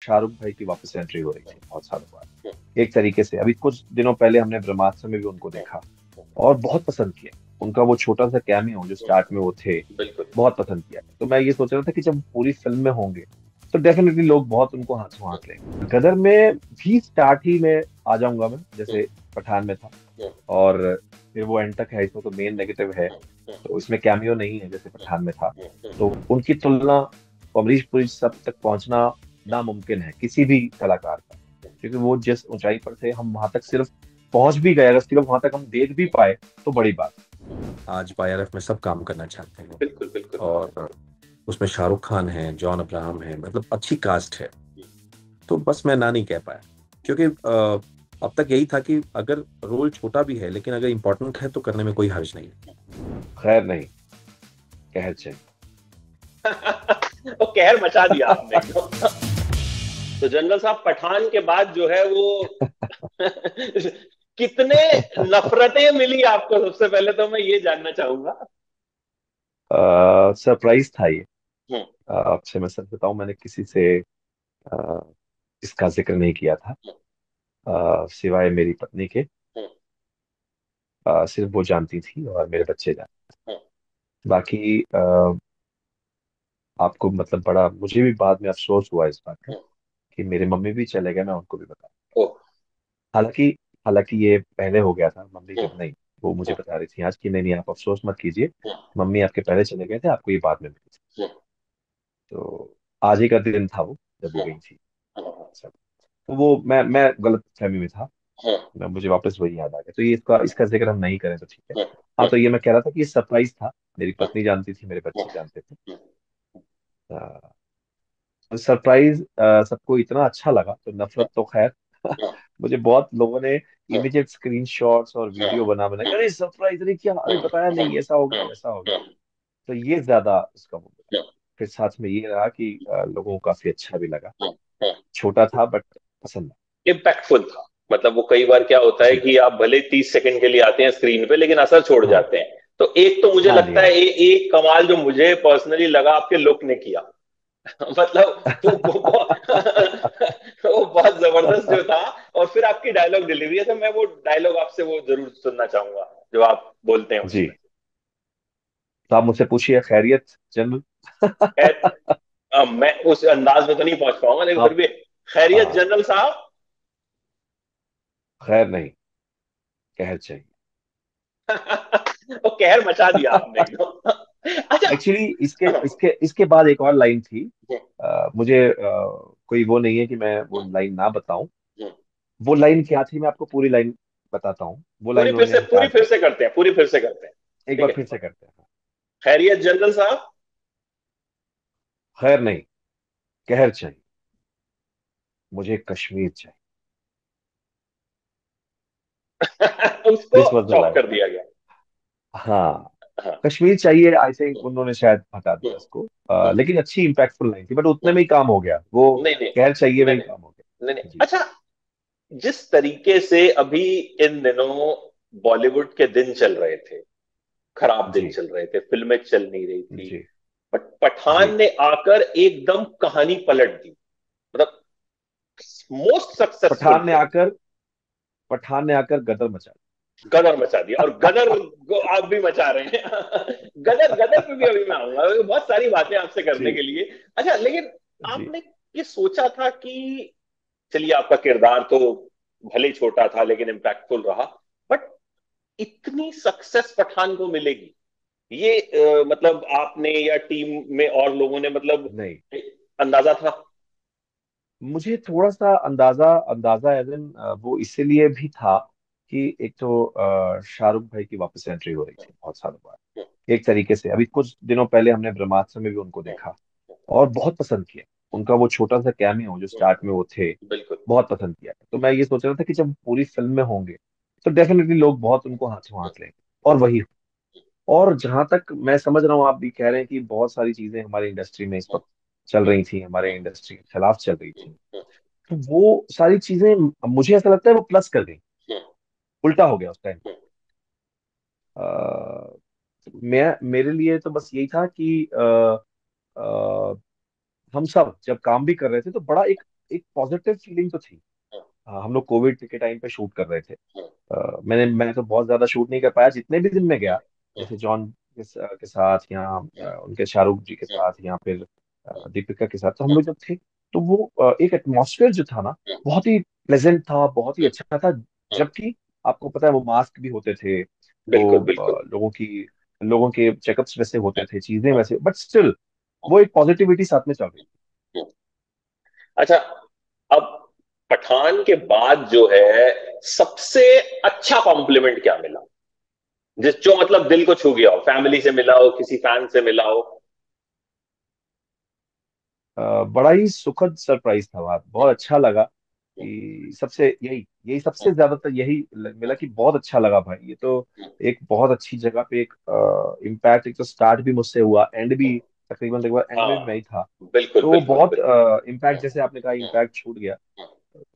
शाहरुख भाई की वापस एंट्री हो रही थी बहुत सालों बाद। एक तरीके से अभी कुछ दिनों पहले हमने ब्रह्मास्त्र में भी उनको देखा और बहुत पसंद किया। उनका वो छोटा सा कैमियो जो स्टार्ट में वो थे, बिल्कुल। बहुत पसंद किया। तो मैं ये सोच रहा था कि जब पूरी फिल्म में होंगे तो डेफिनेटली लोग बहुत उनको हाथों हाथ लेंगे। गदर में भी स्टार्ट ही में आ जाऊंगा मैं, जैसे पठान में था। और फिर वो एंड तक है, इसमें तो मेन नेगेटिव है, तो इसमें कैमियो नहीं है जैसे पठान में था। तो उनकी तुलना अमरीश पुरी सब तक पहुंचना नामुमकिन है किसी भी कलाकार का, क्योंकि वो जिस ऊंचाई पर थे हम वहां तक सिर्फ पहुंच भी गए, अगर सिर्फ वहां तक हम देख भी पाए तो बड़ी बात। आज YRF में सब काम करना चाहते हैं वो। बिल्कुल बिल्कुल। और उसमें शाहरुख खान है, जॉन अब्राहम है, मतलब अच्छी कास्ट है। तो बस मैं ना नहीं कह पाया, क्योंकि अब तक यही था कि अगर रोल छोटा भी है लेकिन अगर इम्पोर्टेंट है तो करने में कोई हर्ज नहीं है। खैर नहीं, कहर चाहिए। वो कहर मचा दिया आपने एकदम। तो जनरल साहब, पठान के बाद जो है वो कितने नफरतें मिली आपको, सबसे पहले तो मैं ये जानना चाहूंगा। सरप्राइज था ये। हम्म। आपसे मैं सच बताऊं, मैंने किसी से अ, इसका जिक्र नहीं किया था, सिवाय मेरी पत्नी के। हम्म। सिर्फ वो जानती थी और मेरे बच्चे जानते। हम्म। बाकी आपको मतलब बड़ा मुझे भी बाद में अफसोस हुआ इस बात का हम्म। कि मेरे मम्मी भी चले गए, मैं उनको भी बता। ओह। हालांकि हालांकि ये पहले हो गया था, मम्मी हम्म। जब नहीं, वो मुझे हम्म। बता रही थी आज कि नहीं नहीं आप अफसोस मत कीजिए, हम्म। मम्मी आपके पहले चले गए थे, आपको ये बाद में मिली थी। हम्म। तो आज ही का दिन था वो जब वो हम्म। गई थी सब। तो वो मैं गलत फहमी में था। हम्म। मुझे वापस वही याद आ गया, तो ये इसका इसका जिक्र हम नहीं करें तो ठीक है। हम्म। हाँ, हम्म। तो ये मैं कह रहा था कि ये सरप्राइज था। मेरी पत्नी जानती थी, मेरे बच्चे जानते थे। हम्म। सरप्राइज सबको इतना अच्छा लगा, तो हम्म। नफरत तो खैर मुझे बहुत लोगों ने हम्म। इमीडिएट स्क्रीनशॉट्स और वीडियो बना बना के, अरे सरप्राइज, अरे क्या, अरे बताया नहीं, ऐसा हो गया हम्म। वैसा हो गया। हम्म। तो ये ज्यादा उसका वो मिला। हम्म। फिर साथ में ये रहा कि लोगों को काफी अच्छा भी लगा। हम्म। छोटा था बट पसंद आया। इम्पैक्टफुल था। मतलब वो कई बार क्या होता है जी। कि आप भले 30 सेकंड के लिए आते हैं स्क्रीन पे, लेकिन असर छोड़ हाँ, जाते हैं। तो एक तो मुझे हाँ जी, लगता हाँ है जी। एक कमाल जो मुझे पर्सनली लगा आपके लुक ने किया। मतलब वो बहुत जबरदस्त जो था। और फिर आपकी डायलॉग डिलीवरी है, तो मैं वो डायलॉग आपसे वो जरूर सुनना चाहूंगा जो आप बोलते हैं जी, उसमें। तो आप मुझसे पूछिए, खैरियत जनरल। खैर, मैं उस अंदाज में तो नहीं पहुंच पाऊंगा, लेकिन फिर आप, भी खैरियत हाँ, जनरल साहब। खैर नहीं, कहर चाहिए। वो कहर मचा दिया आपने एकदम। अच्छा। एक्चुअली इसके इसके इसके बाद एक और लाइन थी। हम्म। मुझे कोई वो नहीं है कि मैं वो लाइन ना बताऊं। हम्म। वो लाइन क्या थी, मैं आपको पूरी लाइन बताता हूँ। वो पूरी लाइन फिर उन्होंने से कहा था, करते हैं, पूरी फिर से करते हैं। एक ठीक बार है। फिर से करते हैं। खैरियत जनरल साहब। खैर नहीं, कहर चाहिए, मुझे कश्मीर चाहिए। उसको this was the chop line. कर दिया गया। हाँ, हाँ। कश्मीर चाहिए, आई थिंक हम्म। उन्होंने शायद हटा हम्म। दिया उसको। हम्म। लेकिन अच्छी इंपैक्टफुल लाइन थी, बट उतने हम्म। में ही काम हो गया वो। नहीं नहीं कहर चाहिए में नहीं ही नहीं काम हो नहीं नहीं। गया जी। अच्छा, जिस तरीके से अभी इन दिनों बॉलीवुड के दिन चल रहे थे, खराब दिन जी, चल रहे थे, फिल्में चल नहीं रही थी, जी, बट जी। पठान ने आकर एकदम कहानी पलट दी। मतलब मोस्ट सक्सेसफुल पठान ने फिल्म। आकर पठान ने आकर गदर मचा गदर मचा दिया, और गदर दी। को आप भी मचा रहे हैं। गदर गदर पे भी अभी मैं आऊंगा, बहुत सारी बातें आपसे करने जी, के लिए। अच्छा, लेकिन जी। आपने ये सोचा था कि, चलिए आपका किरदार तो भले ही छोटा था लेकिन इम्पैक्टफुल रहा, बट इतनी सक्सेस पठान को मिलेगी, ये मतलब आपने या टीम में और लोगों ने मतलब नहीं, अंदाजा था? मुझे थोड़ा सा अंदाजा अंदाजा एज इन वो इसीलिए भी था कि एक तो शाहरुख भाई की वापस एंट्री हो रही थी बहुत सालों बाद। एक तरीके से अभी कुछ दिनों पहले हमने ब्रह्मास्त्र में भी उनको देखा और बहुत पसंद किया। उनका वो छोटा सा कैमियो जो स्टार्ट में वो थे, बिल्कुल। बहुत पसंद किया। तो मैं ये सोच रहा था कि जब पूरी फिल्म में होंगे तो डेफिनेटली लोग बहुत उनको हाथों हाथ लेंगे, और वही। और जहां तक मैं समझ रहा हूँ, आप भी कह रहे हैं कि बहुत सारी चीजें हमारी इंडस्ट्री में इस वक्त चल रही थी, हमारे इंडस्ट्री के खिलाफ चल रही थी। तो वो सारी चीजें मुझे ऐसा लगता है वो प्लस कर गई, उल्टा हो गया उस टाइम। मैं मेरे लिए तो बस यही था कि हम सब जब काम भी कर रहे थे तो बड़ा एक एक पॉजिटिव फीलिंग तो थी। हम लोग कोविड के टाइम पे शूट कर रहे थे। मैं तो बहुत ज्यादा शूट नहीं कर पाया, जितने भी दिन में गया, जैसे जॉन के साथ, यहाँ उनके शाहरुख जी के साथ, या फिर दीपिका के साथ, तो हम लोग जब थे, तो वो एक एटमॉस्फेयर जो था ना, बहुत ही प्लेजेंट था, बहुत ही अच्छा था। जबकि आपको पता है वो मास्क भी होते थे, वो बिल्कुल बिल्कुल। लोगों के चेकअप्स वैसे होते थे, चीजें वैसे, बट स्टिल वो एक पॉजिटिविटी साथ में चल रही अच्छा, अब पठान के बाद जो है सबसे अच्छा कॉम्प्लीमेंट क्या मिला, जिस जो मतलब दिल को छू गया हो, फैमिली से मिला हो, किसी फैन से मिला हो? बड़ा ही सुखद सरप्राइज था। बात बहुत अच्छा लगा कि सबसे यही यही सबसे ज्यादातर यही मिला कि बहुत अच्छा लगा भाई, ये तो एक बहुत अच्छी जगह पे एक इम्पैक्ट। एक तो स्टार्ट भी मुझसे हुआ, एंड भी तकरीबन तकरीबन एंड में भी मैं हाँ, ही था। बिल्कुल तो बिल्कुल बहुत बिल्कुल। इम्पैक्ट, जैसे आपने कहा इम्पैक्ट छूट गया,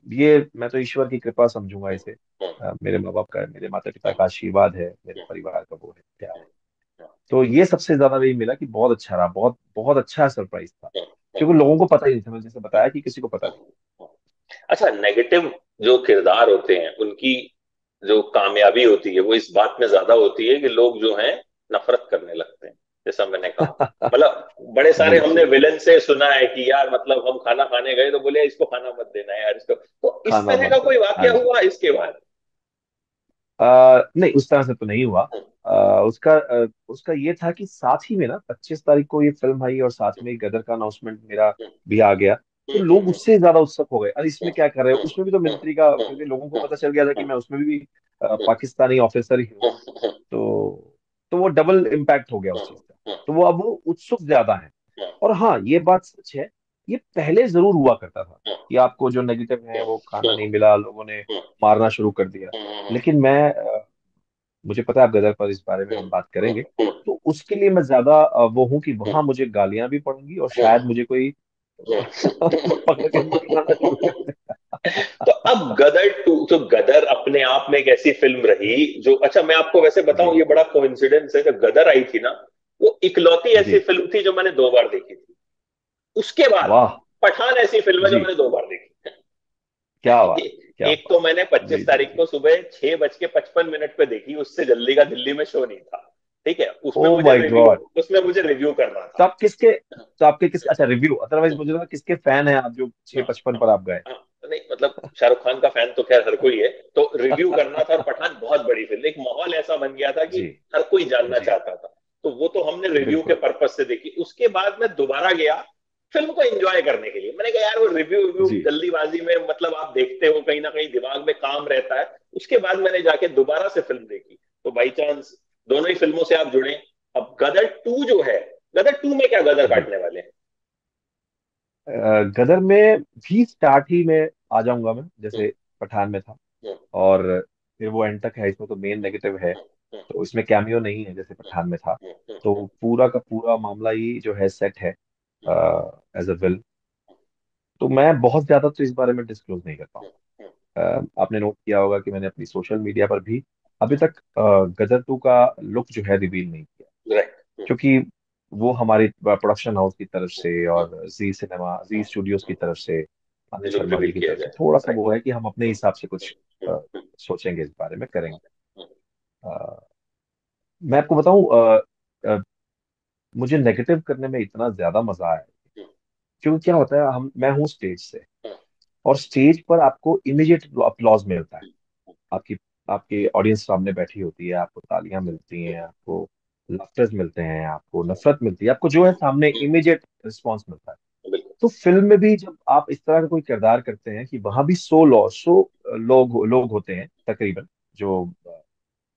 ये मैं तो ईश्वर की कृपा समझूंगा इसे। मेरे माँ बाप का, मेरे माता पिता का आशीर्वाद है, मेरे परिवार का वो है, प्यार है। तो ये सबसे ज्यादा वही मिला कि बहुत अच्छा रहा, बहुत बहुत अच्छा सरप्राइज था, क्योंकि लोगों को पता ही नहीं था, मैंने जैसे बताया कि किसी को पता नहीं। अच्छा, नेगेटिव जो किरदार होते हैं उनकी जो कामयाबी होती है वो इस बात में ज्यादा होती है कि लोग जो हैं नफरत करने लगते हैं। जैसा मैंने कहा, मतलब बड़े सारे जी हमने जी। विलन से सुना है कि यार मतलब हम खाना खाने गए तो बोले इसको खाना मत देना यार इसको, तो इस खाना तरह मत का दो, कोई हाँ वाकया जी। हुआ इसके बाद? नहीं, उस तरह से तो नहीं हुआ। उसका ये था कि साथ ही में ना 25 तारीख को ये फिल्म आई, और साथ में ही गदर का अनाउंसमेंट मेरा भी आ गया। तो लोग उससे ज्यादा उत्सुक हो गए, अरे इसमें क्या कर रहे हो, उसमें भी तो मिलिट्री का, क्योंकि लोगों को पता चल गया था कि मैं उसमें भी पाकिस्तानी ऑफिसर ही हूँ। तो तो वो डबल इम्पैक्ट हो गया उस चीज का। तो वो अब वो उत्सुक ज्यादा है। और हाँ, ये बात सच है, ये पहले जरूर हुआ करता था कि आपको जो नेगेटिव है वो खाना नहीं मिला, लोगों ने मारना शुरू कर दिया। लेकिन मुझे पता है आप गदर पर इस बारे में हम बात करेंगे, तो उसके लिए मैं ज्यादा वो हूं कि वहां मुझे गालियां भी पड़ेंगी, और शायद मुझे कोई पकड़ के मारना शुरू कर देगा। तो अब गदर टू, तो गदर अपने आप में एक ऐसी फिल्म रही जो, अच्छा मैं आपको वैसे बताऊं, जी ये बड़ा कोइंसिडेंस है, जब गदर आई थी ना, वो इकलौती ऐसी जी। फिल्म थी जो मैंने 2 बार देखी थी। उसके बाद वाह। पठान ऐसी फिल्म है जो जी। मैंने 2 बार देखी। क्या बात, क्या एक तो बात। मैंने जी पच्चीस जी तारीख जी। को सुबह 6:55 पे देखी, उससे जल्दी का दिल्ली में शो नहीं था। ठीक है, ओ माय गॉड। उसमें मुझे रिव्यू करना तो था। आप किसके तो आपके किस अच्छा रिव्यू, अदरवाइज मुझे लगा किसके फैन हैं आप जो हाँ, 6:55 हाँ, पर आप गए। हाँ, नहीं मतलब शाहरुख खान का फैन तो खैर हर कोई है, तो रिव्यू करना था। और पठान बहुत बड़ी फिल्म, एक माहौल ऐसा बन गया था कि जी हर कोई जानना जी। चाहता था। तो वो तो हमने रिव्यू के बिल्कुल। पर्पज से देखी। उसके बाद मैं दोबारा गया फिल्म को एंजॉय करने के लिए। मैंने कहा यार वो रिव्यू रिव्यू जी। जल्दीबाजी में, मतलब आप देखते हो कहीं ना कहीं दिमाग में काम रहता है। उसके बाद मैंने जाके दोबारा से फिल्म देखी, तो बाई चांस दोनों ही फिल्मों से आप जुड़े। अब गदर टू जो है, गदर टू में क्या गदर जी। काटने वाले गदर में भी स्टार्ट ही में आ जाऊंगा मैं, हैं? जैसे पठान में था, और फिर वो एंड तक है, इसमें तो मेन नेगेटिव है, तो इसमें कैमियो नहीं है जैसे पठान में था। तो पूरा का पूरा मामला ही जो है सेट है एज अ विल। तो मैं बहुत ज्यादा तो इस बारे में डिस्क्लोज नहीं कर पाऊँ। आपने नोट किया होगा कि मैंने अपनी सोशल मीडिया पर भी अभी तक गदर टू का लुक जो है रिवील नहीं किया, राइट। क्योंकि वो हमारी प्रोडक्शन हाउस की तरफ से और जी स्टूडियोज की तरफ से, अनिल लुक शर्मा रिवील जी की किया तरफ से जाए। थोड़ा सा राइट। वो है कि हम अपने हिसाब से कुछ सोचेंगे, इस बारे में करेंगे। अ, मैं आपको बताऊं, अ, मुझे नेगेटिव करने में इतना ज्यादा मजा आया, क्योंकि क्या होता है, हम मैं हूँ स्टेज से, और स्टेज पर आपको इमीडिएट अप्लॉज मिलता है। आपकी आपके ऑडियंस सामने बैठी होती है, आपको तालियां मिलती हैं, आपको लाफ्टर्स मिलते हैं, आपको नफरत मिलती है, आपको जो है सामने इमीडिएट रिस्पॉन्स मिलता है। बिल्कुल। तो फिल्म में भी जब आप इस तरह का कोई किरदार करते हैं कि वहां भी सौ लोग होते हैं तकरीबन, जो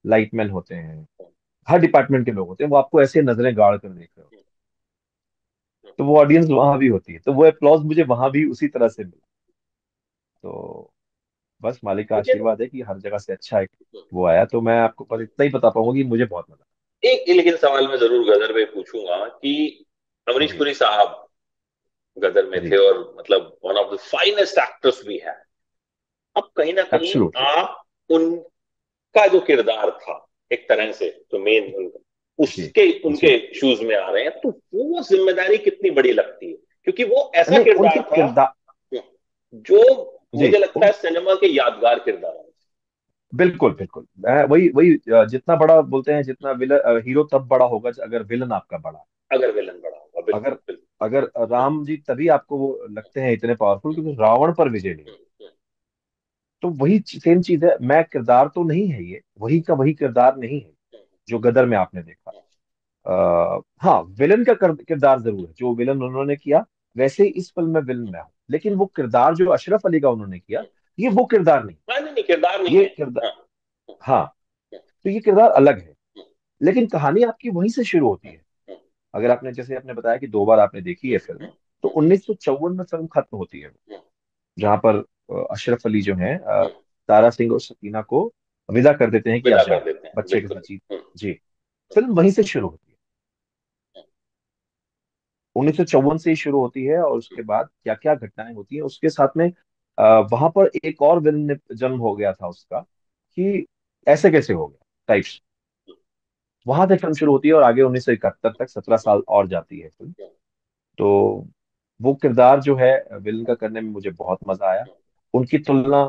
लाइटमैन होते हैं, हर डिपार्टमेंट के लोग होते हैं, वो आपको ऐसे नजरें गाड़ कर देख रहे होते हैं। तो वो ऑडियंस वहां भी होती है, तो वो अप्लॉज मुझे वहां भी उसी तरह से मिला। तो बस मालिक का लेकिन आशीर्वाद है कि हर जगह से अच्छा है वो आया। तो मैं आपको बस इतना ही बता पाऊंगा कि मुझे बहुत मजा एक लेकिन सवाल मैं जरूर गदर में पूछूंगा कि आया। अमरीश जी पुरी साहब गदर में थे जी। और मतलब one of the finest actors भी है। अब कहीं ना कहीं एब्सोल्युटली। आप उनका जो किरदार था, एक तरह से जो मेन उनका, जी उसके जी। उनके शूज में आ रहे हैं, तो वो जिम्मेदारी कितनी बड़ी लगती है, क्योंकि वो ऐसा नहीं, उनके किरदार था। किरदार जो जी। मुझे लगता है सिनेमा के यादगार किरदार हैं। बिल्कुल बिल्कुल, मैं वही वही जितना बड़ा बोलते हैं, जितना विलन हीरो तब बड़ा होगा अगर विलन आपका बड़ा है। अगर विलन बड़ा होगा, बिल्कुल अगर बिल्कुल। अगर राम जी तभी आपको वो लगते हैं इतने पावरफुल, क्योंकि रावण पर विजय नहीं। हम्म, तो वही सेम चीज है, मैं किरदार तो नहीं है ये, वही का वही किरदार नहीं है जो गदर में आपने देखा। हाँ, विलन का किरदार जरूर है, जो विलन उन्होंने किया वैसे ही इस फिल्म में विलन में हूं, लेकिन वो किरदार जो अशरफ अली का उन्होंने किया, ये वो किरदार नहीं। हाँ, नहीं नहीं, किरदार नहीं ये है। किरदार, हाँ। हाँ, तो ये किरदार अलग है। लेकिन कहानी आपकी वहीं से शुरू होती है। अगर आपने, जैसे आपने बताया कि 2 बार आपने देखी है फिल्म, तो 1954 में फिल्म खत्म होती है, जहां पर अशरफ अली जो है तारा सिंह और सकीना को विदा कर देते हैं कि अब विदा कर जाओ देते हैं, बच्चे के बिल्कुल। साथ जी। जी, फिल्म वहीं से शुरू होती है, 1954 से ही शुरू होती है, और उसके बाद क्या क्या घटनाएं होती हैं उसके साथ में। वहां पर एक और विलन जन्म हो गया था उसका, कि ऐसे कैसे हो गया टाइप्स। वहां से फिल्म शुरू होती है और आगे 1971 तक 17 साल और जाती है फिल्म। तो वो किरदार जो है विलन का करने में मुझे बहुत मजा आया। उनकी तुलना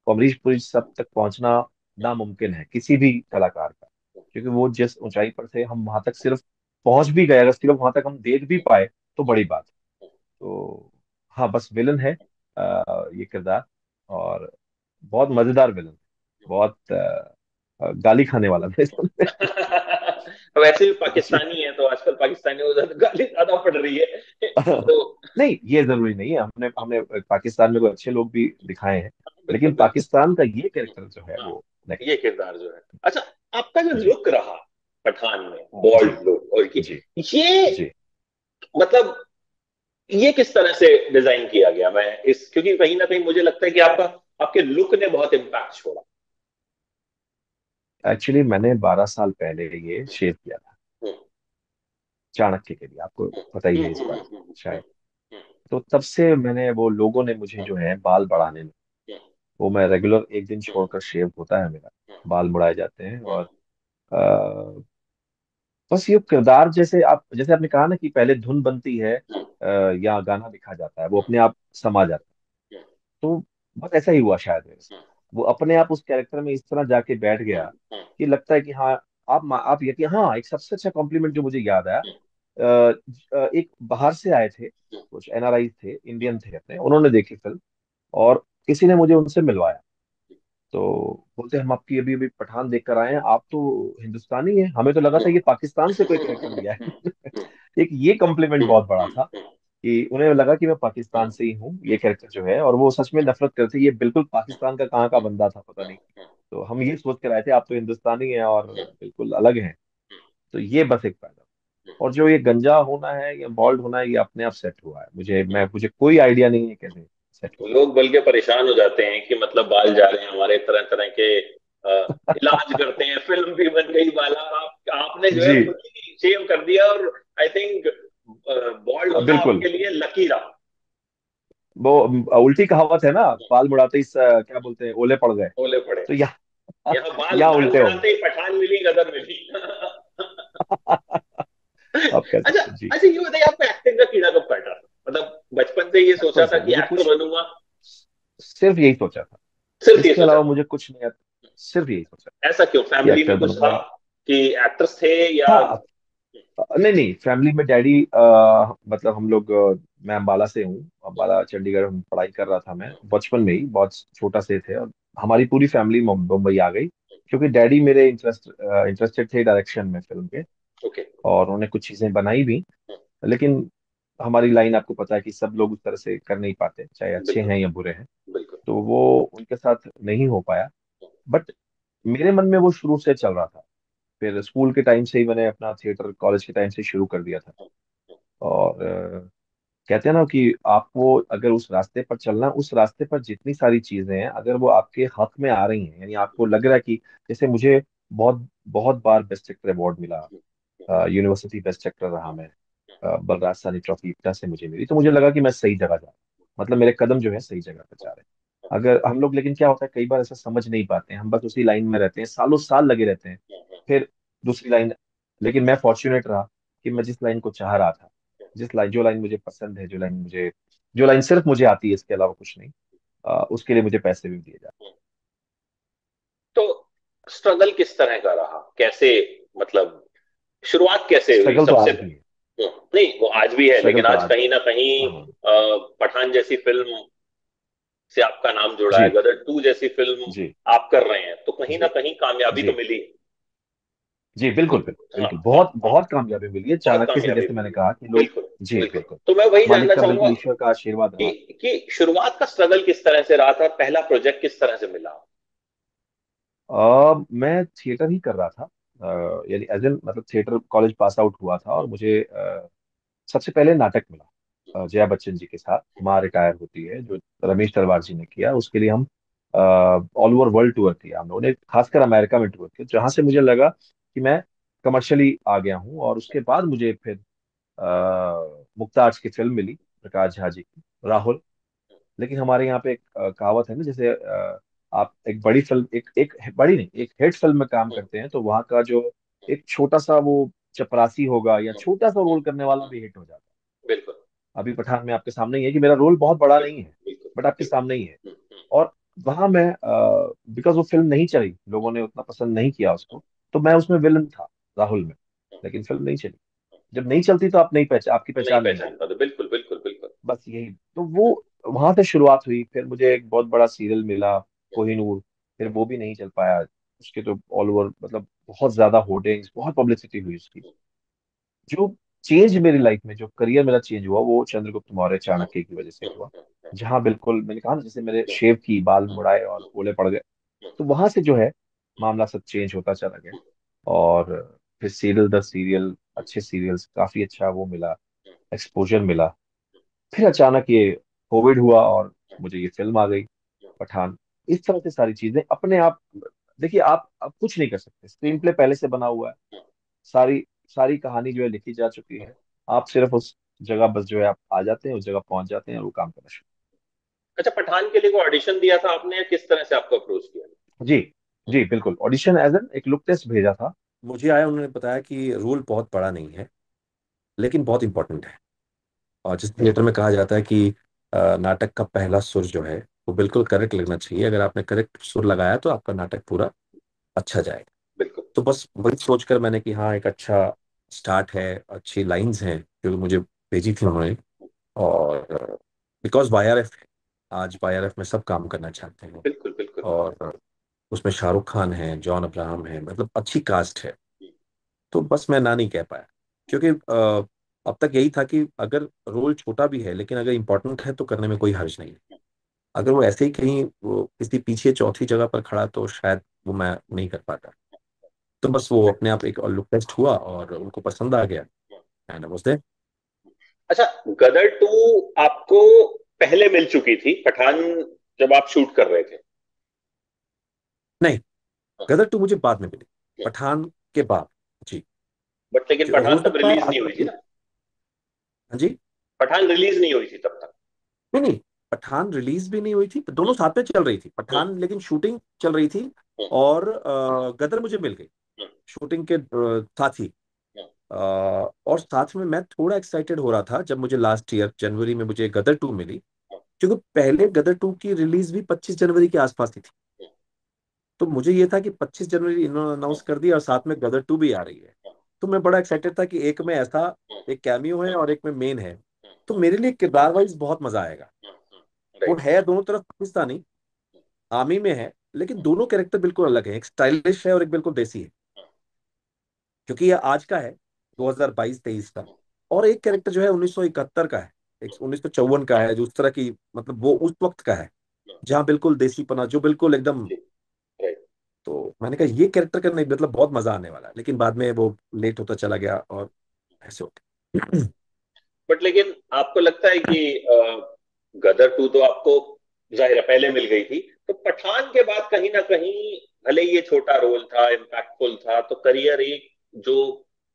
अमरीश पुरी सब तक पहुंचना नामुमकिन है किसी भी कलाकार का, क्योंकि वो जिस ऊंचाई पर थे, हम वहां तक सिर्फ पहुंच भी गए, अगर सिर्फ वहां तक हम देख भी पाए तो बड़ी बात है। तो हाँ, बस विलन है ये किरदार, और बहुत मजेदार विलन, बहुत गाली खाने वाला था इस फिल्म वैसे भी में। जी। पाकिस्तानी है, तो आजकल पाकिस्तानियों को ज्यादा गाली ज्यादा पड़ रही है। तो नहीं, ये जरूरी नहीं है, हमने हमने पाकिस्तान में कोई अच्छे लोग भी दिखाए हैं, बिल्कुल लेकिन बिल्कुल। पाकिस्तान का ये कैरेक्टर जो है हाँ, वो नेक्स्ट। ये किरदार जो है। अच्छा, आपका जो जी लुक रहा पठान में, जी बॉल्ड लुक, और जी ये जी। मतलब ये किस तरह से डिजाइन किया गया? मैं इस, क्योंकि कहीं ना कहीं मुझे लगता है कि आपका, आपके लुक ने बहुत इम्पैक्ट छोड़ा। एक्चुअली मैंने 12 साल पहले ये शेव किया था, हम्म, चाणक्य के लिए, आपको पता ही हम्म, है इस हम्म, बारे में हम्म, हम्म, शायद। तो तब से मैंने, वो लोगों ने मुझे जो है बाल बढ़ाने में, वो मैं रेगुलर एक दिन छोड़कर शेव होता है मेरा, बाल मुड़ाए जाते हैं। और बस ये किरदार, जैसे आप, जैसे आपने कहा ना कि पहले धुन बनती है या गाना लिखा जाता है, वो अपने आप समा जाता है। तो बस ऐसा ही हुआ शायद मेरे साथ। वो अपने आप उस कैरेक्टर में इस तरह जाके बैठ गया कि लगता है कि हाँ, आप यकीन, हाँ, एक सबसे अच्छा कॉम्प्लीमेंट जो मुझे याद आया, एक बाहर से आए थे, कुछ एनआरआई थे, इंडियन थे अपने, उन्होंने देखी फिल्म, और किसी ने मुझे उनसे मिलवाया। तो बोलते, हम आपकी अभी अभी पठान देख कर आए हैं, आप तो हिंदुस्तानी हैं, हमें तो लगा था ये पाकिस्तान से कोई कैरेक्टर लिया है। एक ये कॉम्प्लीमेंट बहुत बड़ा था, कि उन्हें लगा कि मैं पाकिस्तान से ही हूँ, ये कैरेक्टर जो है, और वो सच में नफरत करते, ये बिल्कुल पाकिस्तान का कहाँ का बंदा था पता नहीं। तो हम ये सोच कर आए थे, आप तो हिंदुस्तानी हैं और बिल्कुल अलग हैं। तो ये बस एक फायदा। और जो ये गंजा होना है या बॉल्ड होना है, ये अपने आप सेट हुआ है, मुझे कोई आइडिया नहीं है कैसे सेट हुआ लोग बल्कि परेशान हो जाते हैं कि मतलब बाल जा रहे हैं हमारे, तरह तरह के इलाज करते हैं, फिल्म भी बन गई बाला, आपने जो है। है जी। खुद ही सेव कर दिया। और आई थिंक बॉल्ड होना बिल्कुल, आपके लिए लकी रहा। वो उल्टी कहावत है ना, बाल मुड़ाते ही क्या बोलते हैं, ओले पड़ गए। ओले पड़े। तो यहाँ यहाँ बाल यहाँ बाल उल्टे हो बढ़ाते ही पठान मिली, गदर मिली। गए। आप कह अच्छा सकते हैं जी। अच्छा, ये बताइए, आपको एक्टिंग का कीड़ा कब काटा था? मतलब बचपन से ये सोचा बचपन था से कि मुझे एक्टर कुछ, बनूंगा? सिर्फ यही सोचा था, सिर्फ ये इसके सोचा अलावा था? मुझे कुछ नहीं आता, सिर्फ यही सोचा ऐसा क्यों? कि फैमिली में एक्टर कुछ था बनूंगा। कि एक्टर्स थे या? हाँ, नहीं नहीं, फैमिली में डैडी, मतलब हम लोग, मैं अम्बाला से हूँ, अम्बाला चंडीगढ़ में पढ़ाई कर रहा था मैं बचपन में ही, बहुत छोटा से थे, और हमारी पूरी फैमिली मुंबई आ गई, क्योंकि डैडी मेरे इंटरेस्टेड थे डायरेक्शन में, फिल्म के, ओके। और उन्होंने कुछ चीजें बनाई भी। लेकिन हमारी लाइन आपको पता है कि सब लोग उस तरह से कर नहीं पाते, चाहे अच्छे बिल्कुल हैं या बुरे हैं। बिल्कुल। तो वो उनके साथ नहीं हो पाया। बट मेरे मन में वो शुरू से चल रहा था, फिर स्कूल के टाइम से ही मैंने अपना थिएटर, कॉलेज के टाइम से शुरू कर दिया था। और कहते हैं ना कि आपको अगर उस रास्ते पर चलना, उस रास्ते पर जितनी सारी चीजें हैं, अगर वो आपके हक में आ रही हैं, यानी आपको लग रहा है कि, जैसे मुझे बहुत बहुत बार बेस्ट एक्टर अवार्ड मिला, यूनिवर्सिटी बेस्ट एक्टर रहा मैं, बलराज सानी ट्रॉफी इतना से मुझे मिली, तो मुझे लगा कि मैं सही जगह जा रहा हूँ, मतलब मेरे कदम जो है सही जगह पर जा रहे हैं। अगर हम लोग, लेकिन क्या होता है कई बार ऐसा समझ नहीं पाते हैं, हम बस उसी लाइन में रहते हैं, सालों साल लगे रहते हैं, फिर दूसरी लाइन। लेकिन मैं फॉर्चुनेट रहा कि मैं जिस लाइन को चाह रहा था, जो लाइन मुझे पसंद है, जो लाइन सिर्फ मुझे आती है, इसके अलावा कुछ नहीं, उसके लिए मुझे पैसे भी दिए जाते तो स्ट्रगल किस तरह का रहा, कैसे, मतलब शुरुआत कैसे हैं। हुई स्ट्रगल तो सबसे? आज भी है। नहीं, वो आज भी है, स्ट्रगल लेकिन तो आज आज कहीं ना कहीं हाँ पठान जैसी फिल्म से आपका नाम जुड़ा है, जी गदर टू जैसी फिल्म जी आप कर रहे हैं, तो कहीं ना जी कहीं कामयाबी तो जी मिली है। जी तो बिल्कुल बिल्कुल हाँ बिल्कुल, हाँ बहुत हाँ, बहुत कामयाबी मिली है बहुत चाणक्य से, कामयाबी जैसे मैंने मिली है। कहा कि लोग। बिल्कुल जी बिल्कुल। बिल्कुल। तो मैं वही जानना मालिक का चाहूंगा बिल्कुल ईश्वर का आशीर्वाद रहा। कि शुरुआत का स्ट्रगल किस तरह से रहा था, पहला प्रोजेक्ट किस तरह से मिला? मैं थिएटर ही कर रहा था। यानी एज एन मतलब थिएटर कॉलेज पास आउट हुआ था, और मुझे सबसे पहले नाटक मिला जया बच्चन जी के साथ, माँ रिटायर होती है, जो रमेश तलवार जी ने किया। उसके लिए हम ऑल ओवर वर्ल्ड टूर किया हम लोगों ने, खासकर अमेरिका में टूर किया, जहां से मुझे लगा कि मैं कमर्शियली आ गया हूँ। और उसके बाद मुझे फिर मुक्ता आर्ट्स की फिल्म मिली, प्रकाश झा जी की, राहुल। लेकिन हमारे यहाँ पे एक कहावत है ना, जैसे आप एक बड़ी फिल्म, एक एक बड़ी नहीं, एक हिट फिल्म में काम करते हैं, तो वहाँ का जो एक छोटा सा वो चपरासी होगा या छोटा सा रोल करने वाला भी हिट हो जाता है। बिल्कुल अभी पठान में आपके सामने ही है कि मेरा रोल बहुत बड़ा नहीं बिल्कुल है, बिल्कुल बट आपके बिल्कुल। सामने ही है। हम्म, हम्म, और वहां मैं, बिकॉज वो फिल्म नहीं चली, लोगों ने उतना पसंद नहीं किया उसको, तो मैं उसमें विलन था, राहुल में। लेकिन फिल्म नहीं चली। जब नहीं चलती तो आप नहीं पहचान, आपकी नहीं पहचान नहीं पहचान होती। पाते, बिल्कुल बिल्कुल बिल्कुल। बस यही तो वो, वहां से शुरुआत हुई। फिर मुझे एक बहुत बड़ा सीरियल मिला, कोहिनूर। फिर वो भी नहीं चल पाया। उसके तो ऑल ओवर मतलब बहुत ज्यादा होर्डिंग्स, बहुत पब्लिसिटी हुई उसकी। जो चेंज मेरी लाइफ में, जो करियर मेरा चेंज हुआ, वो चंद्रगुप्त मौर्य चाणक्य की वजह से हुआ। जहाँ बिल्कुल मैंने कहा ना, जैसे मेरे शेव की बाल मुड़ाए और ओले पड़ गए, तो वहां से जो है मामला सब चेंज होता चला गया। और फिर सीरियल दर सीरियल, अच्छे सीरियल्स, काफी अच्छा वो मिला, एक्सपोजर मिला। फिर अचानक ये कोविड हुआ और मुझे ये फिल्म आ गई, पठान। इस तरह से सारी चीजें अपने आप। देखिए, आप कुछ नहीं कर सकते, स्क्रीन प्ले पहले से बना हुआ है। सारी सारी कहानी जो है लिखी जा चुकी है। आप सिर्फ उस जगह बस जो है आप आ जाते हैं, उस जगह पहुंच जाते हैं और वो काम करना शुरू। अच्छा, पठान के लिए कोई ऑडिशन दिया था आपने, या किस तरह से आपको अप्रोच किया? जी जी बिल्कुल, ऑडिशन एज एन एक लुक टेस्ट भेजा था। मुझे आया, उन्होंने बताया कि रोल बहुत बड़ा नहीं है लेकिन बहुत इंपॉर्टेंट है। और जिस थिएटर में कहा जाता है कि नाटक का पहला सुर जो है वो बिल्कुल करेक्ट लगना चाहिए। अगर आपने करेक्ट सुर लगाया तो आपका नाटक पूरा अच्छा जाएगा। बिल्कुल। तो बस वही सोचकर मैंने कि हाँ, एक अच्छा स्टार्ट है, अच्छी लाइंस हैं जो मुझे भेजी थी उन्होंने। और बिकॉज वाईआरएफ है, आज वाईआरएफ में सब काम करना चाहते हैं। बिल्कुल बिल्कुल। और उसमें शाहरुख खान है, जॉन अब्राहम है, मतलब अच्छी कास्ट है। तो बस मैं ना नहीं कह पाया, क्योंकि अब तक यही था कि अगर रोल छोटा भी है लेकिन अगर इम्पोर्टेंट है तो करने में कोई हर्ज नहीं है। अगर वो ऐसे ही कहीं वो किसी पीछे चौथी जगह पर खड़ा तो शायद वो मैं नहीं कर पाता। तो बस वो अपने आप एक लुक टेस्ट हुआ और उनको पसंद आ गया, एंड वाज देयर। अच्छा, गदर टू आपको पहले मिल चुकी थी पठान जब आप शूट कर रहे थे? नहीं, गदर टू मुझे बाद में मिली, पठान के बाद। जी। बट लेकिन हो पठान तब सकता है रिलीज नहीं हुई थी ना? हाँ जी। पठान रिलीज नहीं हुई थी तब तक? नहीं नहीं, पठान रिलीज भी नहीं हुई थी, दोनों साथ में चल रही थी। हम्म, पठान लेकिन शूटिंग चल रही थी, हम्म, और गदर मुझे मिल गई हम्म, शूटिंग के साथ ही। हम्म, और साथ में मैं थोड़ा एक्साइटेड हो रहा था जब मुझे लास्ट ईयर जनवरी में मुझे गदर टू मिली, क्योंकि पहले गदर टू की रिलीज भी 25 जनवरी के आसपास ही थी। तो मुझे ये था कि 25 जनवरी इन्होंने अनाउंस कर दिया और साथ में गदर टू भी आ रही है। तो मैं बड़ा एक्साइटेड था कि एक में ऐसा, एक कैमियो है और एक में मेन है। तो मेरे लिए किरदार वाइज बहुत मजा आएगा। वो राइट। है दोनों तरफ पाकिस्तानी, आर्मी में है, लेकिन दोनों कैरेक्टर बिल्कुल अलग है। एक स्टाइलिश है और एक बिल्कुल देसी है, क्योंकि ये आज का है, 2022-23 का। और एक कैरेक्टर जो है 1971 का है, एक 1954 का है, जो उस तरह की, मतलब वो उस वक्त का है जहाँ बिल्कुल देसीपना, जो बिल्कुल एकदम। राइट। तो मैंने कहा ये कैरेक्टर करने मतलब बहुत मजा आने वाला है, लेकिन बाद में वो लेट होता चला गया और ऐसे होते। बट लेकिन आपको लगता है कि गदर टू तो आपको जाहिर है पहले मिल गई थी, तो पठान के बाद कहीं ना कहीं, भले ही ये छोटा रोल था, इम्पैक्टफुल था, तो करियर एक जो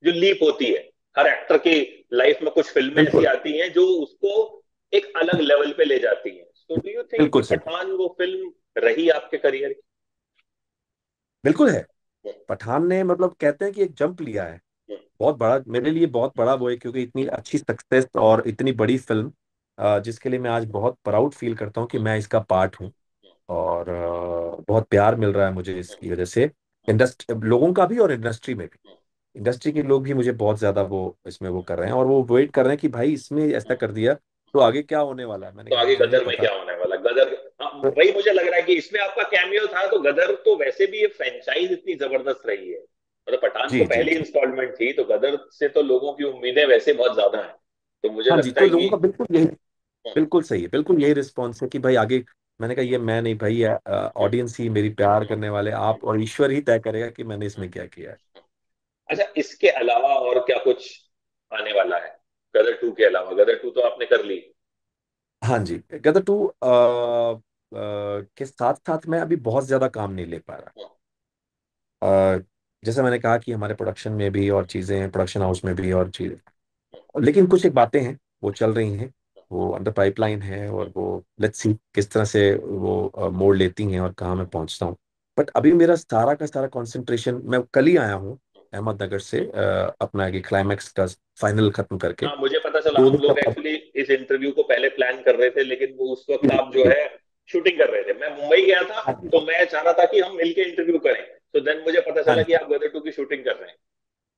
जो लीप होती है हर एक्टर की लाइफ में, कुछ फिल्में ऐसी बिल्कुल आती हैं जो उसको एक अलग लेवल पे ले जाती हैं। सो डू यू थिंक कि बिल्कुल सही, पठान वो फिल्म रही आपके करियर बिल्कुल है। की? पठान ने मतलब कहते हैं कि एक जंप लिया है बहुत बड़ा, मेरे लिए बहुत बड़ा वो है, क्योंकि इतनी अच्छी सक्सेस और इतनी बड़ी फिल्म जिसके लिए मैं आज बहुत प्राउड फील करता हूँ कि मैं इसका पार्ट हूँ। और बहुत प्यार मिल रहा है मुझे इसकी वजह से, इंडस्ट्री लोगों का भी और इंडस्ट्री में भी। इंडस्ट्री के लोग भी मुझे बहुत ज्यादा वो इसमें वो कर रहे हैं, और वो वेट कर रहे हैं कि भाई इसमें ऐसा कर दिया तो आगे क्या होने वाला है। मैंने तो कहा आगे मुझे नहीं गदर में पता। क्या होने वाला, गदर। हाँ, तो वही मुझे लग रहा है कि इसमें आपका कैमियो था, तो गदर तो वैसे भी ये फ्रेंचाइज इतनी जबरदस्त रही है, मतलब पठान तो जी जी पहली जी। इंस्टॉलमेंट थी, तो गदर से तो लोगों की उम्मीदें वैसे बहुत ज्यादा हैं। तो मुझे हाँ जी, लगता तो है कि लोगों का बिल्कुल यही, हम्म, बिल्कुल सही है, बिल्कुल यही रिस्पॉन्स है कि भाई आगे। मैंने कहा ये मैं नहीं भाई, हम्म, ऑडियंस ही मेरी प्यार हम्म, करने वाले आप और ईश्वर ही तय करेगा कि मैंने हम्म। इसमें क्या किया है। अच्छा, इसके अलावा और क्या कुछ आने वाला है? गदर टू के अलावा, गदर टू तो आपने कर ली। हाँ जी, गदर टू के साथ साथ मैं अभी बहुत ज्यादा काम नहीं ले पा रहा। हम्म, अ, जैसे मैंने कहा कि हमारे प्रोडक्शन में भी और चीजें हैं, प्रोडक्शन हाउस में भी और चीजें, लेकिन कुछ एक बातें हैं वो चल रही हैं, वो अंडर पाइपलाइन है, और वो लेट्स सी किस तरह से वो मोड़ लेती हैं और कहाँ मैं पहुंचता हूँ। बट अभी मेरा सारा का सारा कंसंट्रेशन, मैं कल ही आया हूँ अहमदनगर से, अपना ये क्लाइमैक्स का फाइनल खत्म करके। हाँ मुझे पता चला, दो हम दिन का लोग एक्चुअली इस इंटरव्यू को पहले प्लान कर रहे थे, लेकिन वो उस वक्त आप जो है शूटिंग कर रहे थे, मैं मुंबई गया था। हाँ जी तो मैं चाह रहा था कि हम मिलके इंटरव्यू करें, तो देन मुझे पता हाँ चला कि जी। आप गदर टू की शूटिंग कर रहे हैं।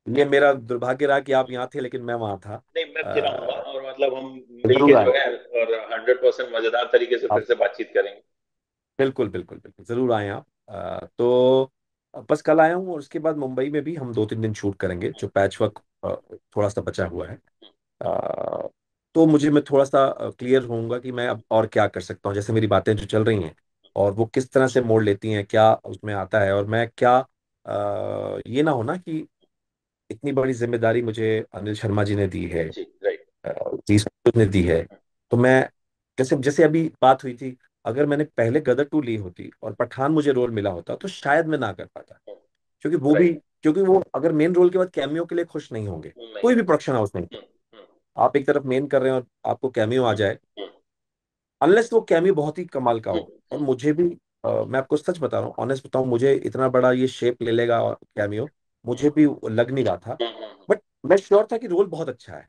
ये मेरा दुर्भाग्य रहा कि आप यहाँ थे लेकिन मैं वहाँ था। नहीं, मैं फिर आऊंगा, और मतलब हम मिलके जरूर जो आए है और 100% मजेदार तरीके से फिर आप, से बातचीत करेंगे। बिल्कुल बिल्कुल बिल्कुल जरूर आए आप। तो बस कल आया हूँ, और उसके बाद मुंबई में भी हम 2-3 दिन शूट करेंगे, जो पैच वर्क थोड़ा सा बचा हुआ है। अ, तो मैं थोड़ा सा क्लियर होऊंगा कि मैं अब और क्या कर सकता हूँ, जैसे मेरी बातें जो चल रही हैं और वो किस तरह से मोड़ लेती हैं, क्या उसमें आता है, और मैं क्या ये ना हो ना कि इतनी बड़ी जिम्मेदारी मुझे अनिल शर्मा जी ने दी है, जी राइट। चीज ने दी है। तो मैं, जैसे जैसे अभी बात हुई थी, अगर मैंने पहले गदर टू ली होती और पठान मुझे रोल मिला होता तो शायद मैं ना कर पाता, क्योंकि वो भी, राइट। क्योंकि वो अगर मेन रोल के बाद कैमियो के लिए खुश नहीं होंगे। नहीं कोई भी होंगे। प्रोडक्शन हाउस नहीं। हम्म, हम्म, आप एक तरफ मेन कर रहे हैं और आपको कैमियो आ हम्म, जाए, हम्म, अनलेस वो कैमियो बहुत ही कमाल का हम्म, हो। और मुझे भी मैं आपको सच बता रहा हूँ, ऑनेस्ट बताऊं, मुझे इतना बड़ा ये शेप ले लेगा कैमियो, मुझे भी लग नहीं रहा था। हम्म, बट मैं श्योर था कि रोल बहुत अच्छा है।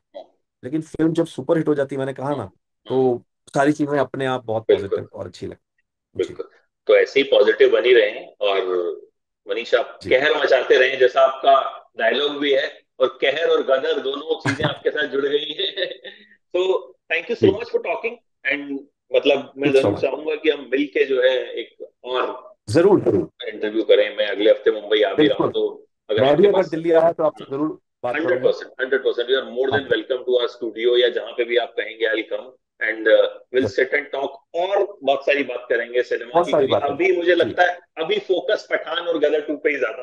लेकिन फिल्म जब सुपर हिट हो जाती है, मैंने कहा हम्म, ना, हम्म, तो सारी चीजें अपने आप बहुत बिल्कुल पॉजिटिव और अच्छी लगती। जी बिल्कुल। तो ऐसे ही पॉजिटिव बनी रहें, और मनीषा जी। कहर मचाते रहें, जैसा आपका डायलॉग भी है। और कहर और गदर दोनों चीजें आपके साथ जुड़ गई हैं। तो थैंक यू सो जी, मच फॉर टॉकिंग। एंड मतलब मैं थैंक सो जरूर मच। चाहूंगा कि हम मिल के जो है एक और जरूर जरूर। इंटरव्यू करें। मैं अगले हफ्ते मुंबई आ भी रहा हूँ, बिल्कुल, तो अगर मैं भी आपके अगर पास। दिल्ली आया तो आपसे जरूर बात हंड्रेड करूंगा। परसेंट 100%, यू आर मोर हाँ देन जी। वेलकम टू आवर स्टूडियो, या जहां पे भी आप कहेंगे I come. And will sit and talk, और बहुत सारी बात करेंगे सिनेमा बहुत की, सारी क्योंकि बातें। अभी मुझे जी, लगता है अभी फोकस पठान और गदर टू पे ही ज्यादा।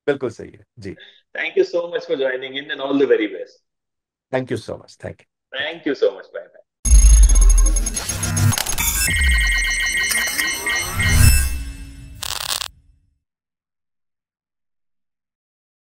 बिल्कुल सही है जी। Thank you so much for joining in, and all the very best. Thank you so much, thank you. Thank you so much, bye.